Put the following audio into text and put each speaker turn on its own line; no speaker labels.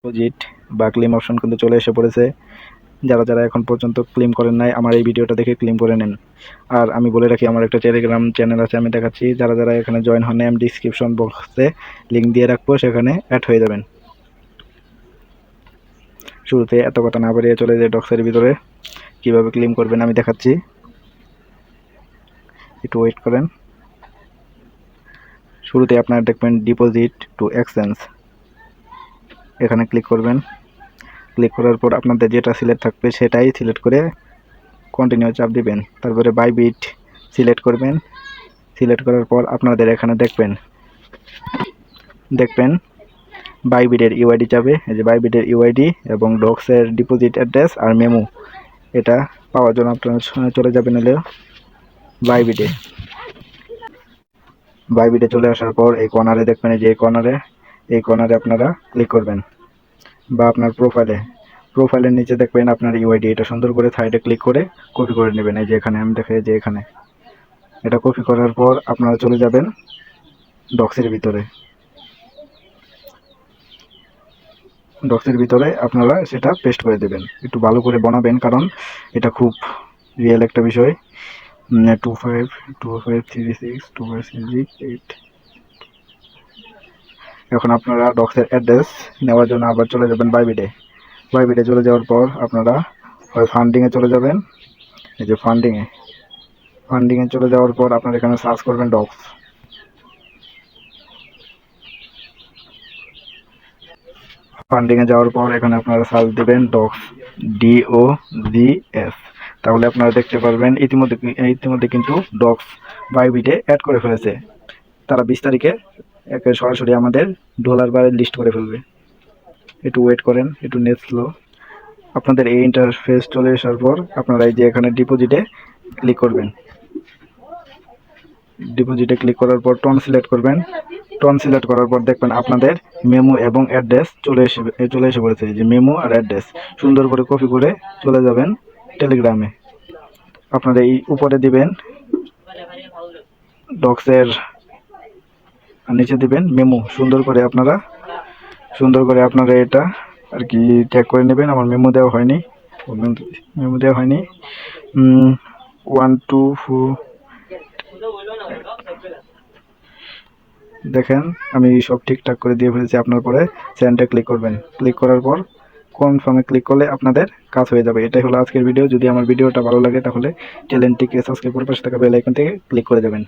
Deposit বা claim option কিন্তু চলে এসে পড়েছে। যারা যারা এখন পর্যন্ত ক্লেম করেন নাই আমার এই ভিডিওটা দেখে ক্লেম করে নেন। আর আমি বলে রাখি আমার একটা টেলিগ্রাম চ্যানেল আছে, আমি দেখাচ্ছি। যারা যারা এখানে জয়েন হন আমি ডিসক্রিপশন বক্সে লিঙ্ক দিয়ে রাখবো, সেখানে অ্যাড হয়ে যাবেন। শুরুতে এত কথা না বাড়িয়ে চলে যায় ডক্সের ভিতরে কিভাবে ক্লেম করবেন আমি দেখাচ্ছি, একটু ওয়েট করেন। শুরুতে আপনারা দেখবেন ডিপোজিট টু এক্সচেঞ্জ, এখানে ক্লিক করবেন। ক্লিক করার পর আপনাদের যেটা সিলেক্ট থাকবে সেটাই সিলেক্ট করে কন্টিনিউ চাপ দিবেন। তারপরে বাইবিট সিলেক্ট করবেন। সিলেক্ট করার পর আপনাদের এখানে দেখবেন বাইবিটের ইউআইডি যাবে, এই যে বাইবিটের ইউআইডি এবং ডক্সের ডিপোজিট অ্যাড্রেস আর মেমো, এটা পাওয়ার জন্য আপনারা চলে যাবেন হলে বাইবিটে চলে আসার পর এই কর্নারে দেখবেন, যে এই কর্নারে আপনারা ক্লিক করবেন, বা আপনার প্রোফাইলের নিচে দেখবেন আপনার ইউআইডি, এটা সুন্দর করে সাইডে ক্লিক করে কপি করে নেবেন। এই যে এখানে আমি দেখাই যে এখানে এটা কপি করার পর আপনারা চলে যাবেন ডক্সের ভিতরে আপনারা সেটা পেস্ট করে দেবেন। একটু ভালো করে বানাবেন, কারণ এটা খুব রিয়েল একটা বিষয়। 2525362568। এখন আপনারা ডক্সের অ্যাড্রেস নেওয়ার জন্য আবার চলে যাবেন বাইবিটে চলে যাওয়ার পর আপনারা হয় ফান্ডিংয়ে চলে যাবেন। এই যে ফান্ডিংয়ে চলে যাওয়ার পর আপনারা এখানে সার্চ করবেন ডক্স। ফান্ডিংয়ে যাওয়ার পর এখানে আপনারা সার্চ দেবেন ডক্স, DOGS। তাহলে আপনারা দেখতে পারবেন ইতিমধ্যে কিন্তু ডক্স বাইবিটে অ্যাড করে ফেলেছে। তারা 20 তারিখে সরাসরি আমাদের $বারে লিস্ট করে ফেলবে। একটু ওয়েট করেন, একটু নেট স্লো। আপনাদের এই ইন্টারফেস চলে আসার পর আপনারা এই যে এখানে ডিপোজিটে ক্লিক করবেন। ডিপোজিটে ক্লিক করার পর টন সিলেক্ট করবেন। টন সিলেক্ট করার পর দেখবেন আপনাদের মেমো এবং অ্যাড্রেস চলে এসে পড়েছে। যে মেমো আর অ্যাড্রেস সুন্দর করে কপি করে চলে যাবেন টেলিগ্রামে। আপনারা এই উপরে দিবেন ডক্সের, নিচে দিবেন মেমো। সুন্দর করে আপনারা এটা আর কি চেক করে নেবেন। আমার মেমো দেওয়া হয়নি 1 2 4। দেখেন আমি সব ঠিকঠাক করে দিয়ে ফেলেছি। আপনার পরে সেন্ডে ক্লিক করবেন। ক্লিক করার পর কনফার্মে ক্লিক করলে আপনাদের কাজ হয়ে যাবে। এটাই হলো আজকের ভিডিও। যদি আমার ভিডিওটা ভালো লাগে তাহলে চ্যানেলটিকে সাবস্ক্রাইব করে পাশে থাকা বেল আইকন থেকে ক্লিক করে দেবেন।